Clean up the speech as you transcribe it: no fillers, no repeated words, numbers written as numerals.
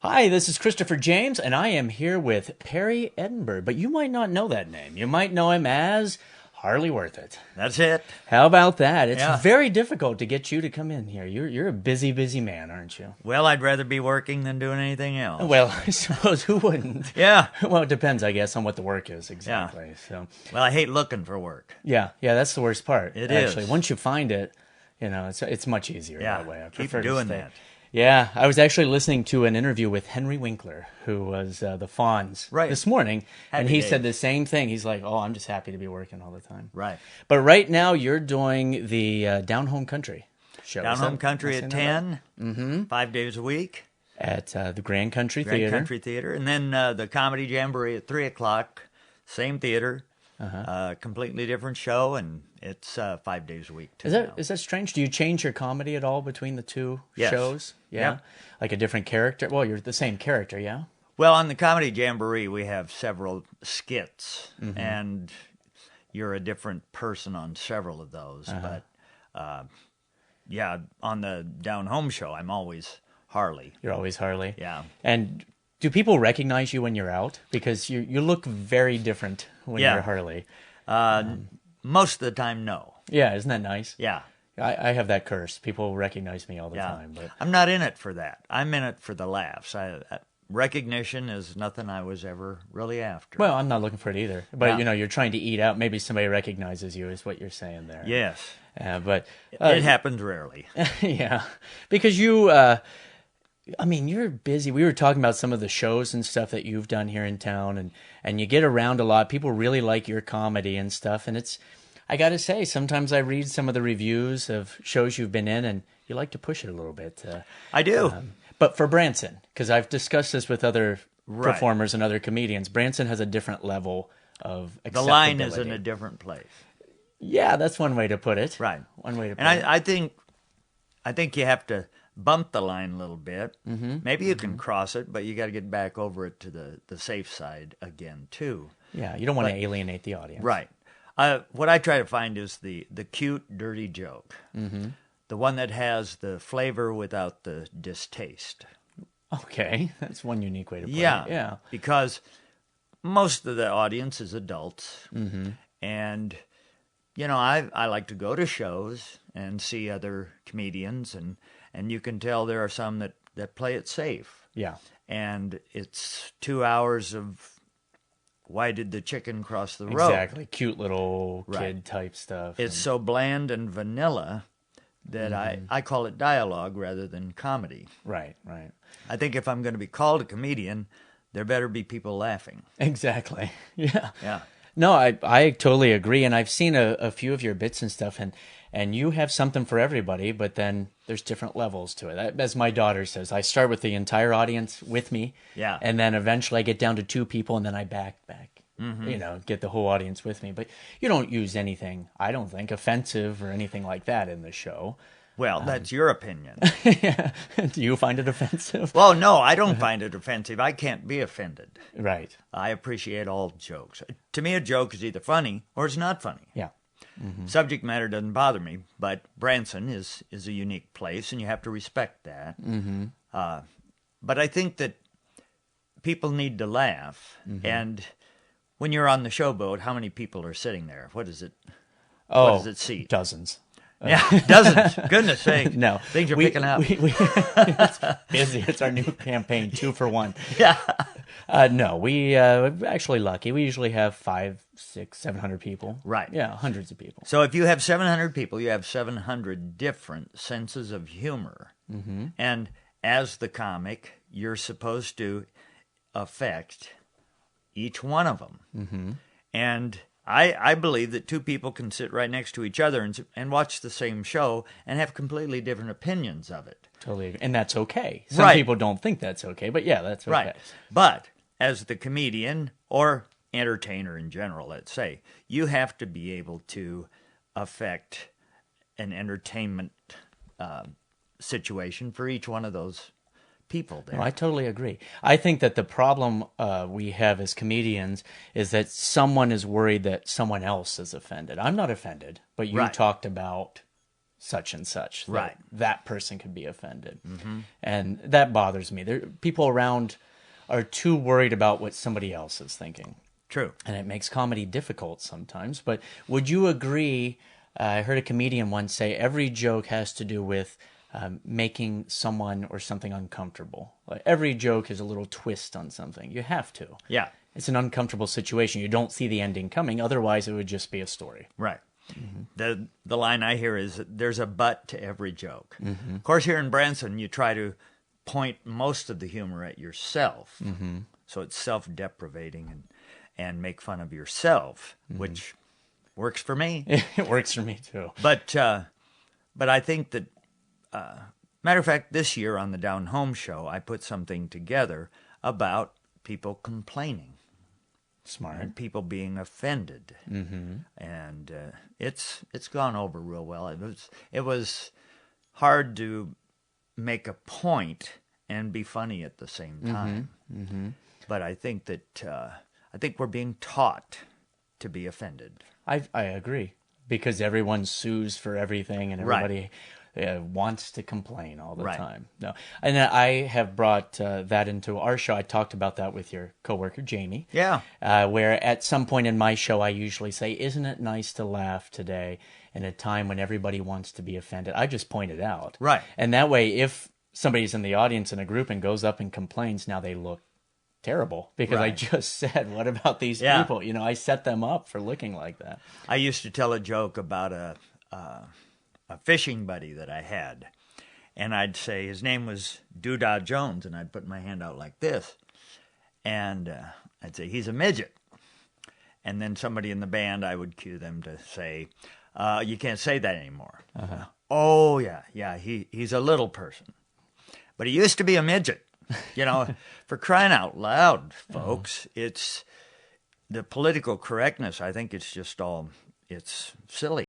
Hi, this is Christopher James, and I am here with Perry Edenburn, but you might not know that name. You might know him as Harley Worthit. That's it. How about that? It's Yeah. very difficult to get you to come in here. You're a busy, busy man, aren't you? Well, I'd rather be working than doing anything else. Well, I suppose who wouldn't? Yeah. Well, it depends, I guess, on what the work is exactly. So, Well, I hate looking for work. yeah, that's the worst part. It actually. is. Once you find it, it's much easier Yeah. that way. I Keep prefer to doing stay. that. Yeah, I was actually listening to an interview with Henry Winkler, who was the Fonz Right. this morning, and Happy he days. said the same thing. He's like, "Oh, I'm just happy to be working all the time." Right. But right now, you're doing the Down Home Country show. Down Is home that- country am I at saying that right? 10, 5 days a week, At the Grand Country Grand Theater. Country Theater. And then the Comedy Jamboree at 3 o'clock, same theater, completely different show, and it's 5 days a week too. now. Is that strange? Do you change your comedy at all between the two Yes. shows? Yeah, Yep. like a different character. Well, you're the same character, yeah. Well, on the Comedy Jamboree, we have several skits, Mm-hmm. and you're a different person on several of those. Uh-huh. But, yeah, on the Down Home show, I'm always Harley. You're always Harley. Yeah. And do people recognize you when you're out? Because you look very different when Yeah. you're Harley. Most of the time, no. Yeah, isn't that nice? Yeah. I have that curse. People recognize me all the Yeah. time. But I'm not in it for that. I'm in it for the laughs. Recognition is nothing I was ever really after. well, I'm not looking for it either. But Yeah. you're trying to eat out. Maybe somebody recognizes you, is what you're saying there. Yes. But It happens rarely. yeah, because you're busy. We were talking about some of the shows and stuff that you've done here in town, and you get around a lot. People really like your comedy and stuff, and I got to say, sometimes I read some of the reviews of shows you've been in, and you like to push it a little bit. I do. But for Branson, because I've discussed this with other Right. performers and other comedians, Branson has a different level of The line is in acceptability. a different place. Yeah, that's one way to put it. Right. One way to put And it. I think you have to bump the line a little bit. Mm-hmm. Maybe you can cross it, but you got to get back over it to the safe side again too. Yeah, you don't want to alienate the audience. Right. What I try to find is the cute, dirty joke. Mm-hmm. The one that has the flavor without the distaste. Okay, that's one unique way to put Yeah. it. Yeah. Because most of the audience is adults. Mm-hmm. And, I like to go to shows and see other comedians, and you can tell there are some that play it safe. Yeah. And it's 2 hours of why did the chicken cross the road? Exactly. Cute little Right. kid type stuff. It's so bland and vanilla that I call it dialogue rather than comedy. Right. I think if I'm going to be called a comedian, there better be people laughing. Exactly. Yeah. Yeah. No, I totally agree, and I've seen a few of your bits and stuff, and you have something for everybody, but then there's different levels to it. As my daughter says, I start with the entire audience with me, Yeah. and then eventually I get down to 2 people, and then I back, Mm-hmm. get the whole audience with me. But you don't use anything, I don't think, offensive or anything like that in the show. Well, that's your opinion. Do you find it offensive? Well, no, I don't find it offensive. I can't be offended. Right. I appreciate all jokes. To me, a joke is either funny or it's not funny. Yeah. Subject matter doesn't bother me, but Branson is a unique place, and you have to respect that. Mm-hmm. But I think that people need to laugh, and when you're on the showboat, how many people are sitting there? What is it? Oh, does it seat? Dozens. Yeah, dozens. Goodness sake. No. Things are picking up. It's busy. It's our new campaign, 2 for 1. Yeah. No, we're actually lucky. We usually have 500, 600, 700 people. Right. Yeah, hundreds of people. So if you have 700 people, you have 700 different senses of humor. Mm-hmm. And as the comic, you're supposed to affect each one of them. Mm-hmm. And I believe that 2 people can sit right next to each other and watch the same show and have completely different opinions of it. Totally agree. And that's okay. Some Right. people don't think that's okay, but yeah, that's okay. Right. But as the comedian or entertainer in general, let's say, you have to be able to affect an entertainment situation for each one of those people there. No, I totally agree. I think that the problem we have as comedians is that someone is worried that someone else is offended. I'm not offended, but you Right. talked about such and such. Right. That person could be offended. And that bothers me. People around are too worried about what somebody else is thinking. True. And it makes comedy difficult sometimes. But would you agree, I heard a comedian once say, every joke has to do with making someone or something uncomfortable. Like, every joke is a little twist on something. You have to. Yeah. It's an uncomfortable situation. You don't see the ending coming. Otherwise, it would just be a story. Right. The line I hear is, there's a but to every joke. Of course, here in Branson, you try to point most of the humor at yourself. So it's self-deprivating and make fun of yourself, which works for me. It works for me, too. But I think that, matter of fact, this year on the Down Home show, I put something together about people complaining. Smart. And people being offended. And it's gone over real well. It was hard to make a point and be funny at the same time. But I think that we're being taught to be offended. I agree, because everyone sues for everything, and everybody wants to complain all the time. No, and I have brought that into our show. I talked about that with your coworker Jamie. Yeah. Where at some point in my show, I usually say, "Isn't it nice to laugh today in a time when everybody wants to be offended?" I just point it out. Right. And that way, if somebody's in the audience in a group and goes up and complains, now they look terrible because I just said, what about these people? You know, I set them up for looking like that. I used to tell a joke about a fishing buddy that I had, and I'd say his name was Doodah Jones, and I'd put my hand out like this, and I'd say, he's a midget. And then somebody in the band, I would cue them to say, you can't say that anymore. Oh, yeah, he's a little person. But he used to be a midget. You know, for crying out loud, folks, it's the political correctness. I think it's just it's silly.